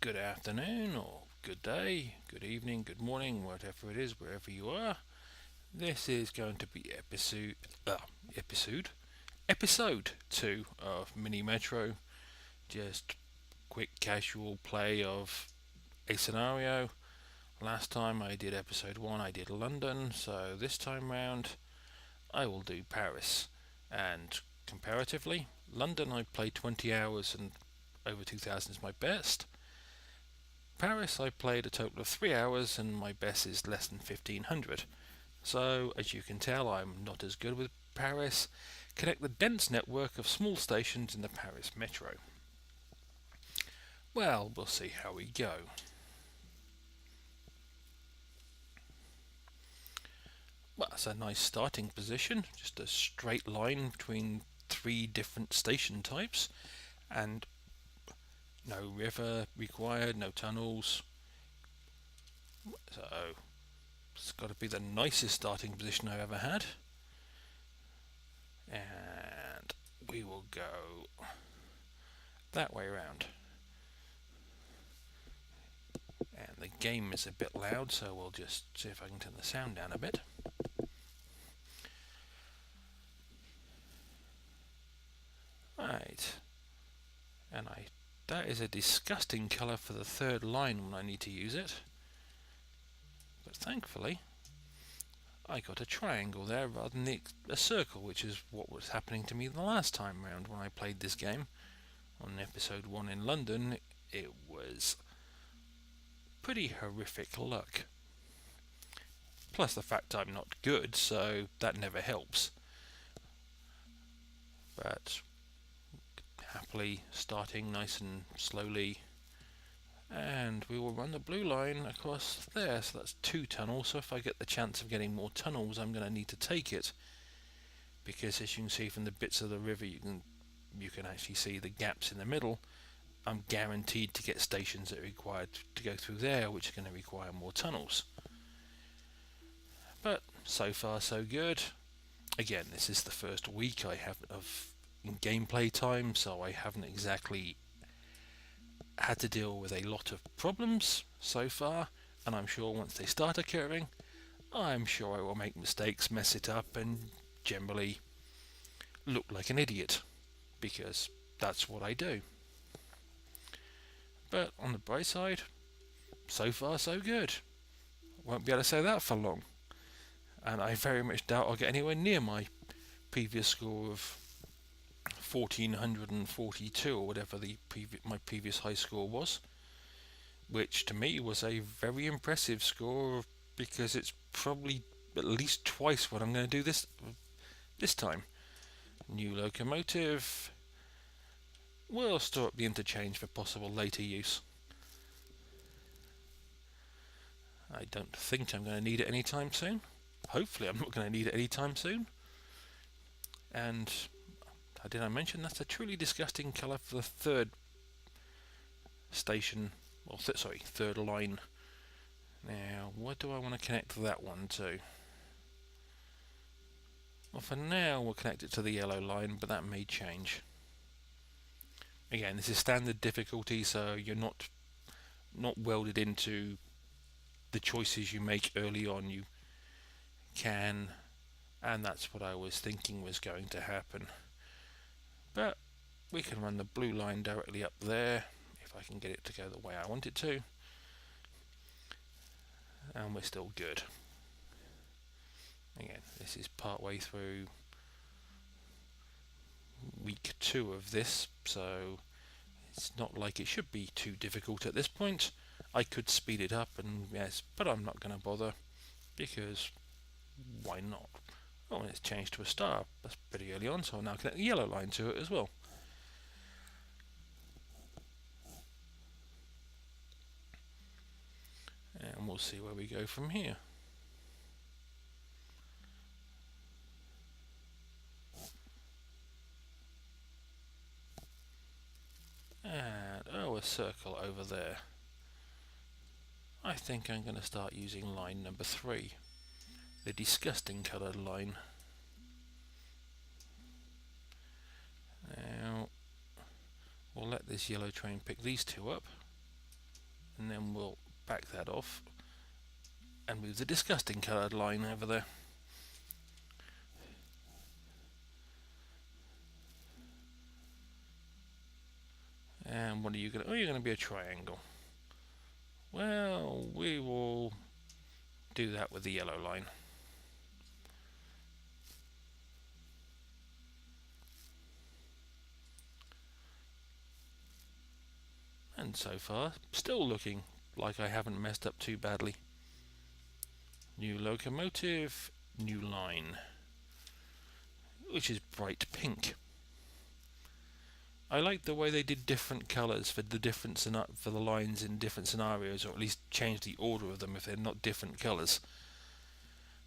good afternoon, or good day, good evening, good morning, whatever it is, wherever you are. This is going to be episode episode 2 of Mini Metro. Just quick casual play of a scenario. Last time I did episode 1, I did London, so this time round I will do Paris. And comparatively, London I played 20 hours and over 2000 is my best. Paris I played a total of 3 hours and my best is less than 1500. So as you can tell, I'm not as good with Paris. Connect the dense network of small stations in the Paris metro. Well, we'll see how we go. Well, that's a nice starting position, just a straight line between 3 different station types, and no river required, no tunnels. So it's got to be the nicest starting position I've ever had. And we will go that way around. And the game is a bit loud, so we'll just see if I can turn the sound down a bit. Right. And that is a disgusting colour for the third line when I need to use it. But thankfully, I got a triangle there rather than a circle, which is what was happening to me the last time round when I played this game. On episode 1 in London, it was pretty horrific luck. Plus the fact I'm not good, so that never helps. But happily starting nice and slowly, and we will run the blue line across there. So that's 2 tunnels, so if I get the chance of getting more tunnels I'm going to need to take it, because as you can see from the bits of the river you can actually see the gaps in the middle. I'm guaranteed to get stations that are required to go through there, which are going to require more tunnels. But so far so good. Again, this is the first week I have of gameplay time, so I haven't exactly had to deal with a lot of problems so far, and I'm sure once they start occurring, I'm sure I will make mistakes, mess it up, and generally look like an idiot, because that's what I do. But on the bright side, so far so good. Won't be able to say that for long, and I very much doubt I'll get anywhere near my previous score of 1442 or whatever my previous high score was, which to me was a very impressive score, because it's probably at least twice what I'm going to do this time. New locomotive. We'll store up the interchange for possible later use. I don't think I'm going to need it anytime soon. Hopefully I'm not going to need it anytime soon. And did I mention that's a truly disgusting colour for the third station, or third line. Now, what do I want to connect that one to? Well, for now we'll connect it to the yellow line, but that may change. Again, this is standard difficulty, so you're not welded into the choices you make early on. You can, and that's what I was thinking was going to happen. But we can run the blue line directly up there, if I can get it to go the way I want it to, and we're still good. Again, this is part way through week 2 of this, so it's not like it should be too difficult at this point. I could speed it up, and yes, but I'm not going to bother, because why not? Oh, and it's changed to a star. That's pretty early on, so I'll now connect the yellow line to it as well. And we'll see where we go from here. And a circle over there. I think I'm going to start using line number 3, the disgusting coloured line. Now we'll let this yellow train pick these 2 up. and then we'll back that off and move the disgusting coloured line over there. And what are you going to... Oh, you're going to be a triangle. Well, we will do that with the yellow line. And so far, still looking like I haven't messed up too badly. New locomotive, new line, which is bright pink. I like the way they did different colours for the for the lines in different scenarios, or at least change the order of them if they're not different colours.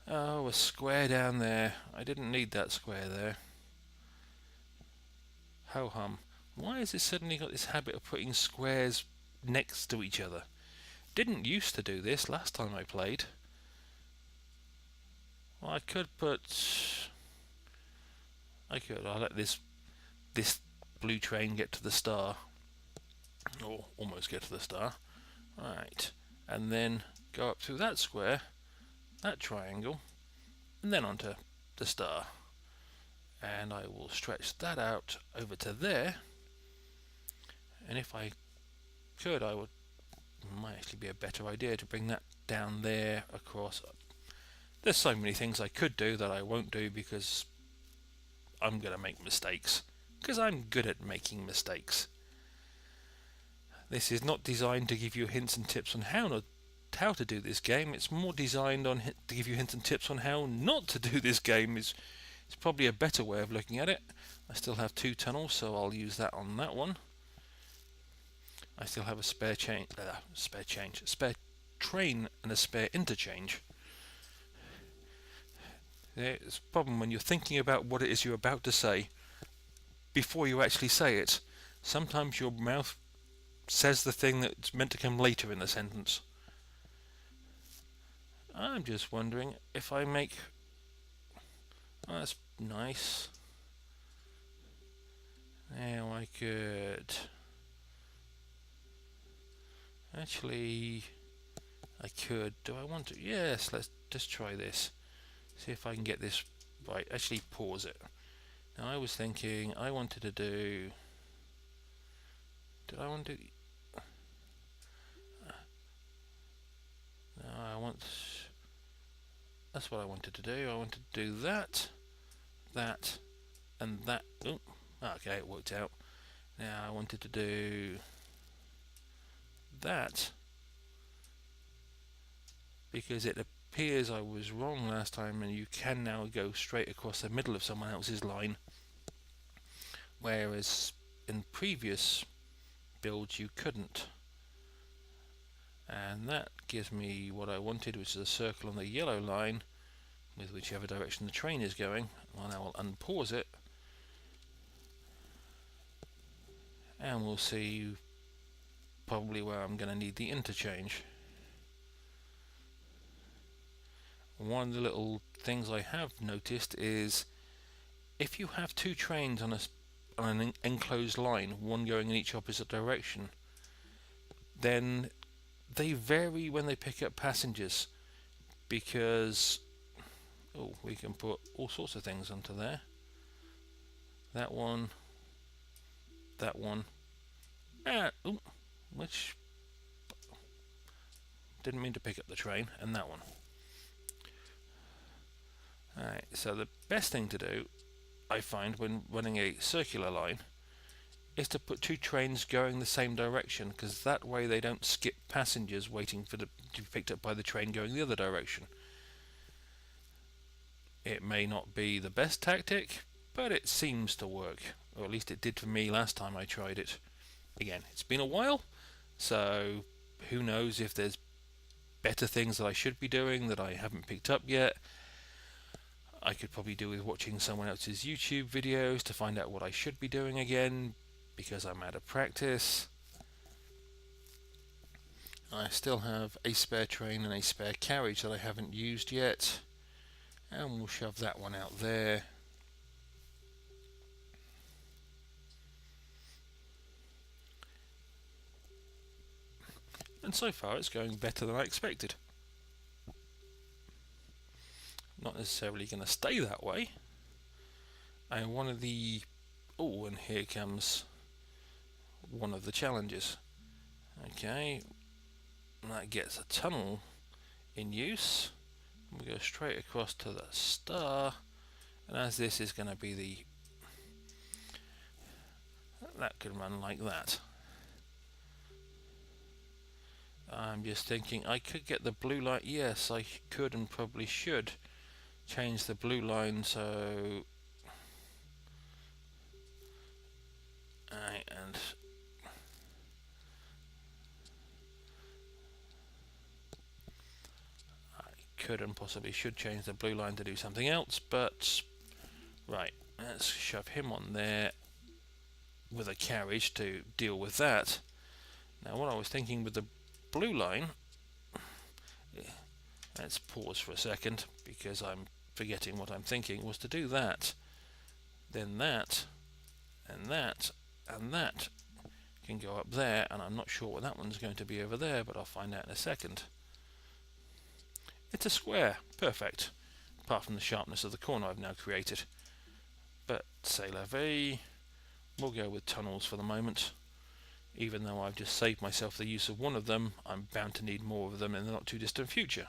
Oh, a square down there. I didn't need that square there. Ho hum. Why has it suddenly got this habit of putting squares next to each other? Didn't used to do this last time I played. Well, I'll let this blue train get to the star. Or almost get to the star. Right. And then go up through that square, that triangle, and then onto the star. And I will stretch that out over to there. And if I could, might actually be a better idea to bring that down there across. There's so many things I could do that I won't do because I'm going to make mistakes. Because I'm good at making mistakes. This is not designed to give you hints and tips on how to do this game. It's more designed to give you hints and tips on how not to do this game. It's probably a better way of looking at it. I still have 2 tunnels, so I'll use that on that one. I still have a spare train and a spare interchange. It's a problem when you're thinking about what it is you're about to say before you actually say it. Sometimes your mouth says the thing that's meant to come later in the sentence. I'm just wondering if I make... Oh, that's nice. Now I could... Actually, I could. Do I want to? Yes, let's just try this. See if I can get this right. Actually, pause it. Now, I was thinking I wanted to do... Did I want to... No, that's what I wanted to do. I wanted to do that, and that. Oh, okay, it worked out. Now I wanted to do that because it appears I was wrong last time, and you can now go straight across the middle of someone else's line, whereas in previous builds you couldn't. And that gives me what I wanted, which is a circle on the yellow line with whichever direction the train is going. Well, now I'll unpause it and we'll see probably where I'm going to need the interchange. One of the little things I have noticed is if you have 2 trains on an enclosed line, one going in each opposite direction, then they vary when they pick up passengers, because we can put all sorts of things onto there. That one, which didn't mean to pick up the train, and that one. Alright, so the best thing to do, I find, when running a circular line is to put 2 trains going the same direction, because that way they don't skip passengers waiting to be picked up by the train going the other direction. It may not be the best tactic, but it seems to work, or at least it did for me last time I tried it. Again, it's been a while, so who knows if there's better things that I should be doing that I haven't picked up yet. I could probably do with watching someone else's YouTube videos to find out what I should be doing again, because I'm out of practice. I still have a spare train and a spare carriage that I haven't used yet, and we'll shove that one out there. and so far it's going better than I expected. Not necessarily going to stay that way. And one of the... oh, and here comes one of the challenges. Okay, that gets a tunnel in use. We go straight across to the star, and as this is going to be the... that can run like that. I'm just thinking I could get the blue line. Yes, I could and probably should change the blue line so... and I could and possibly should change the blue line to do something else, but right, let's shove him on there with a carriage to deal with that. Now what I was thinking with the blue line, let's pause for a second because I'm forgetting what I'm thinking, was to do that, then that, and that, and that can go up there, and I'm not sure what that one's going to be over there, but I'll find out in a second. It's a square, perfect, apart from the sharpness of the corner I've now created. But c'est la vie, we'll go with tunnels for the moment. Even though I've just saved myself the use of one of them, I'm bound to need more of them in the not too distant future.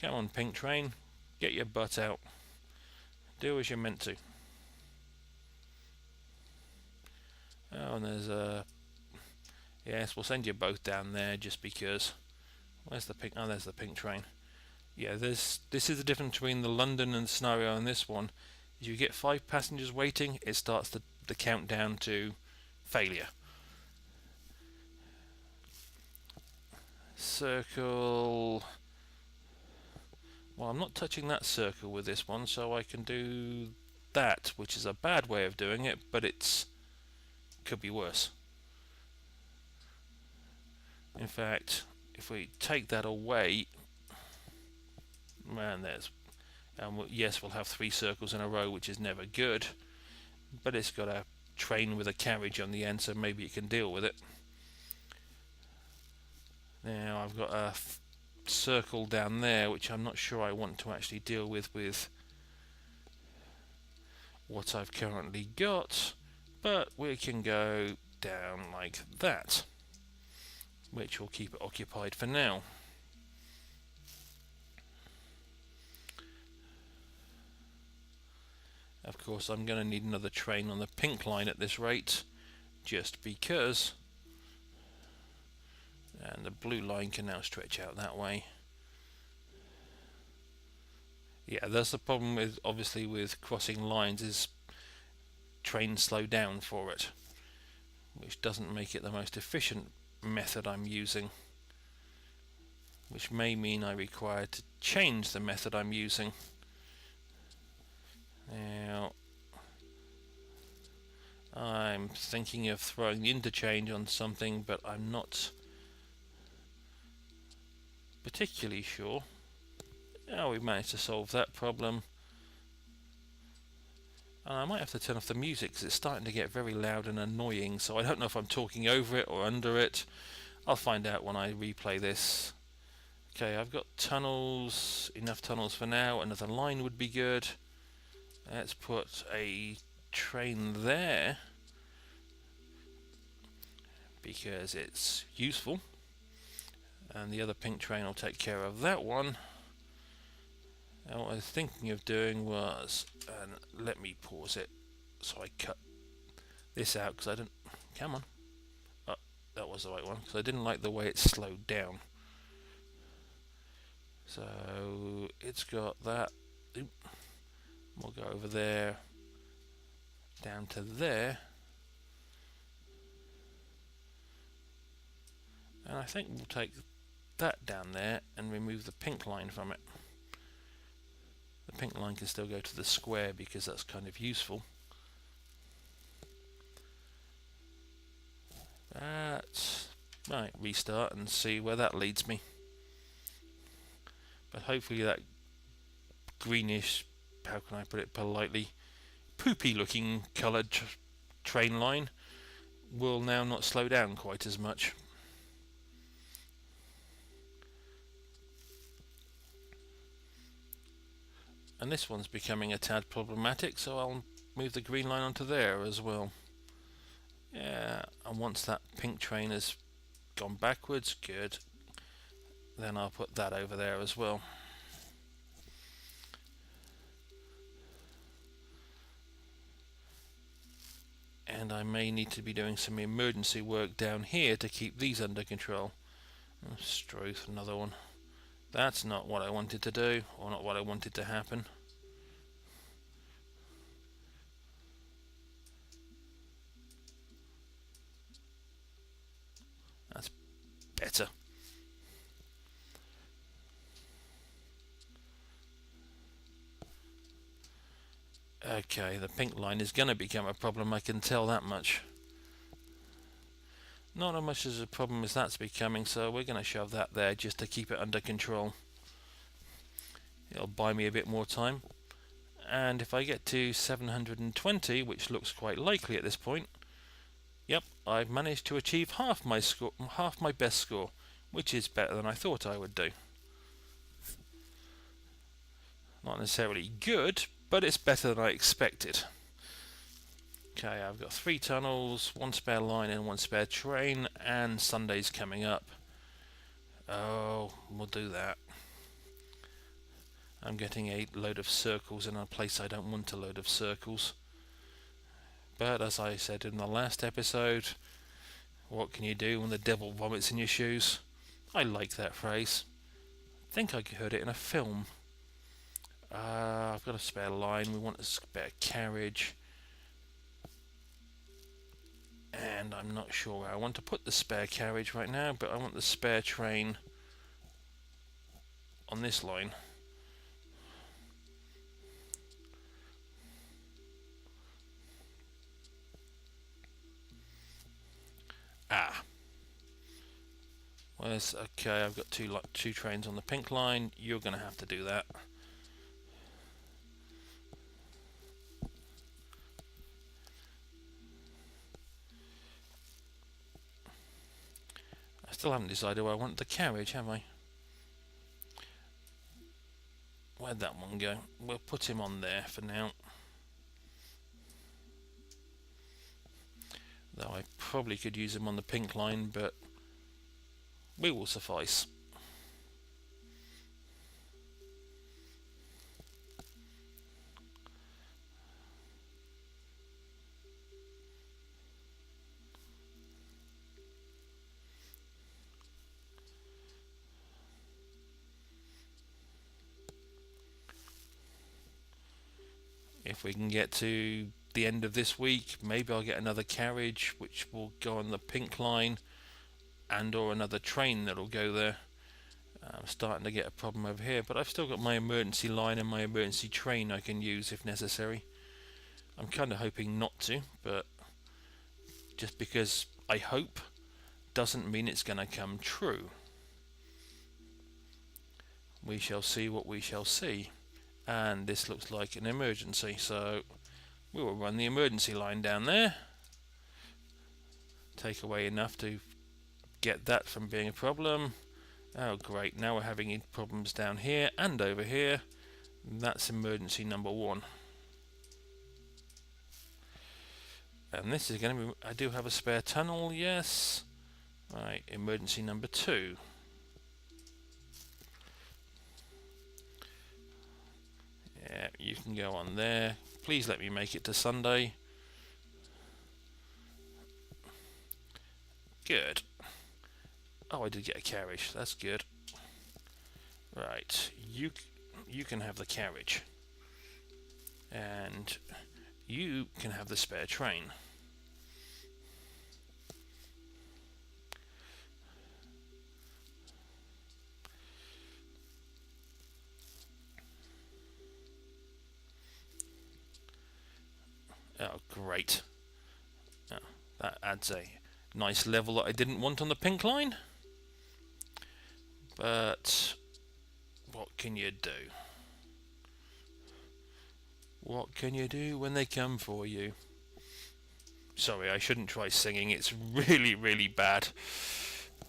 Come on, pink train, get your butt out. Do as you're meant to. Oh, and there's a... yes, we'll send you both down there just because. Where's the pink... oh, there's the pink train. Yeah, this is the difference between the London and scenario and this one. If you get 5 passengers waiting, it starts the countdown to failure. Circle... well, I'm not touching that circle with this one, so I can do that, which is a bad way of doing it, but it's... could be worse. In fact, if we take that away, and there's... yes, we'll have 3 circles in a row, which is never good, but it's got a train with a carriage on the end, so maybe it can deal with it. Now I've got a circle down there, which I'm not sure I want to actually deal with what I've currently got, but we can go down like that, which will keep it occupied for now. Of course, I'm going to need another train on the pink line at this rate, just because, and the blue line can now stretch out that way. Yeah, that's the problem with, obviously, with crossing lines, is trains slow down for it, which doesn't make it the most efficient method I'm using, which may mean I require to change the method I'm using. Now, I'm thinking of throwing the interchange on something, but I'm not particularly sure. Oh, we managed to solve that problem. And I might have to turn off the music because it's starting to get very loud and annoying, so I don't know if I'm talking over it or under it. I'll find out when I replay this. Okay, I've got tunnels, enough tunnels for now. Another line would be good. Let's put a train there because it's useful, and the other pink train will take care of that one. And what I was thinking of doing was, and let me pause it so I cut this out because I didn't... come on. Oh, that was the right one, because I didn't like the way it slowed down. So it's got that. Oop. We'll go over there, down to there, and I think we'll take that down there and remove the pink line from it. The pink line can still go to the square because that's kind of useful. Right, restart and see where that leads me. But hopefully that greenish, how can I put it politely, poopy looking coloured train line will now not slow down quite as much. And this one's becoming a tad problematic, so I'll move the green line onto there as well. Yeah, and once that pink train has gone backwards, good, then I'll put that over there as well. And I may need to be doing some emergency work down here to keep these under control. Stroth, another one. That's not what I wanted to do, or not what I wanted to happen. That's better. Okay, the pink line is going to become a problem, I can tell that much. Not as much as a problem as that's becoming, so we're going to shove that there just to keep it under control. It'll buy me a bit more time. And if I get to 720, which looks quite likely at this point, yep, I've managed to achieve half my score, half my best score, which is better than I thought I would do. Not necessarily good, but it's better than I expected. Okay, I've got 3 tunnels, 1 spare line and 1 spare train, and Sunday's coming up. Oh, we'll do that. I'm getting a load of circles in a place I don't want a load of circles. But as I said in the last episode, what can you do when the devil vomits in your shoes? I like that phrase. I think I heard it in a film. I've got a spare line, we want a spare carriage. And I'm not sure where I want to put the spare carriage right now, but I want the spare train on this line. Where's, okay, I've got two trains on the pink line. You're going to have to do that. I still haven't decided where I want the carriage, have I? Where'd that one go? We'll put him on there for now. Though I probably could use him on the pink line, but we will suffice. If we can get to the end of this week, maybe I'll get another carriage which will go on the pink line, and or another train that'll go there. I'm starting to get a problem over here, but I've still got my emergency line and my emergency train I can use if necessary. I'm kind of hoping not to, but just because I hope doesn't mean it's going to come true. We shall see what we shall see. And this looks like an emergency, so we will run the emergency line down there. Take away enough to get that from being a problem. Oh great, now we're having problems down here and over here. That's emergency number 1. And this is going to be, I do have a spare tunnel, yes. Right, emergency number 2. Yeah, you can go on there. Please let me make it to Sunday. Good. Oh, I did get a carriage. That's good. Right, you can have the carriage. And you can have the spare train. Oh, great. Oh, that adds a nice level that I didn't want on the pink line. But what can you do? What can you do when they come for you? Sorry, I shouldn't try singing. It's really, really bad.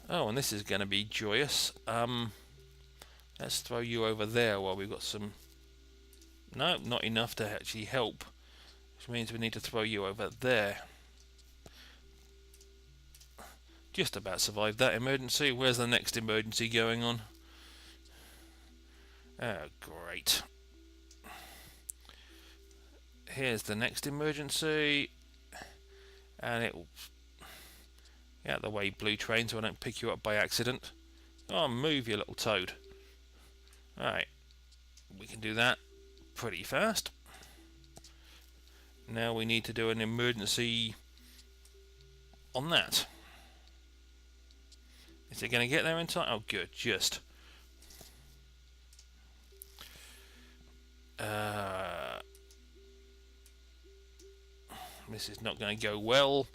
Oh, and this is going to be joyous. Let's throw you over there while we've got some... No, not enough to actually help. Which means we need to throw you over there. Just about survived that emergency. Where's the next emergency going on? Oh, great. Here's the next emergency. And it will... Get out of the way, Blue Train, so I don't pick you up by accident. Oh, move, you little toad. Alright. We can do that pretty fast. Now we need to do an emergency on that. Is it going to get there in time? Oh, good, just. This is not going to go well,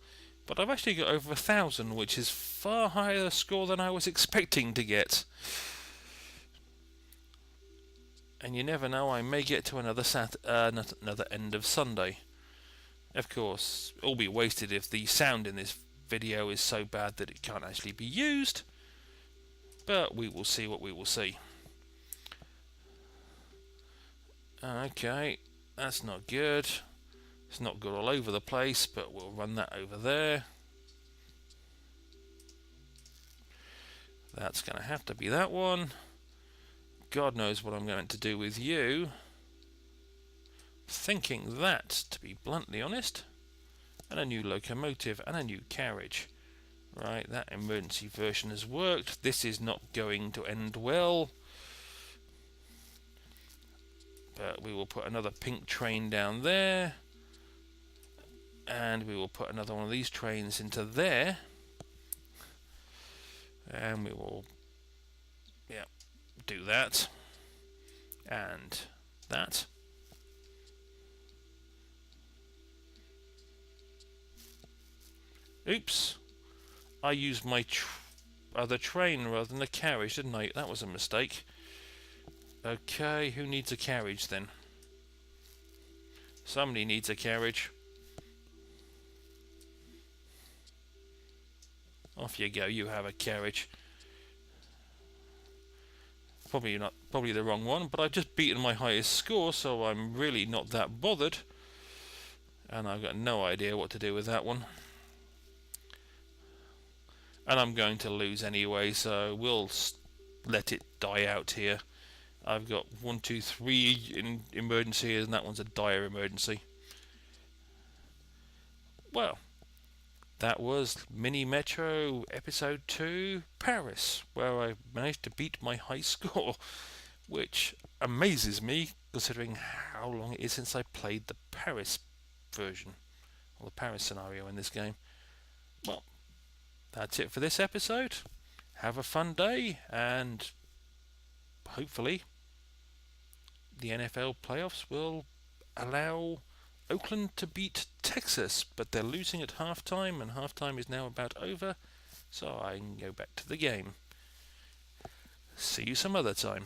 but I've actually got over 1,000, which is far higher score than I was expecting to get. And you never know, I may get to another end of Sunday. Of course, it'll be wasted if the sound in this video is so bad that it can't actually be used. But we will see what we will see. Okay, that's not good. It's not good all over the place, but we'll run that over there. That's going to have to be that one. God knows what I'm going to do with you. Thinking that, to be bluntly honest. And a new locomotive and a new carriage. Right, that emergency version has worked. This is not going to end well. But we will put another pink train down there. And we will put another one of these trains into there. And we will, do that. And that. Oops. I used my other train rather than the carriage, didn't I? That was a mistake. Okay, who needs a carriage then? Somebody needs a carriage. Off you go, you have a carriage. Probably the wrong one, but I've just beaten my highest score, so I'm really not that bothered. And I've got no idea what to do with that one. And I'm going to lose anyway, so we'll let it die out here. I've got 1, 2, 3 in emergencies, and that one's a dire emergency. Well, that was Mini Metro Episode 2 Paris, where I managed to beat my high score, which amazes me considering how long it is since I played the Paris version, or the Paris scenario in this game. Well, that's it for this episode. Have a fun day, and hopefully the NFL playoffs will allow Oakland to beat Texas, but they're losing at halftime, and halftime is now about over, so I can go back to the game. See you some other time.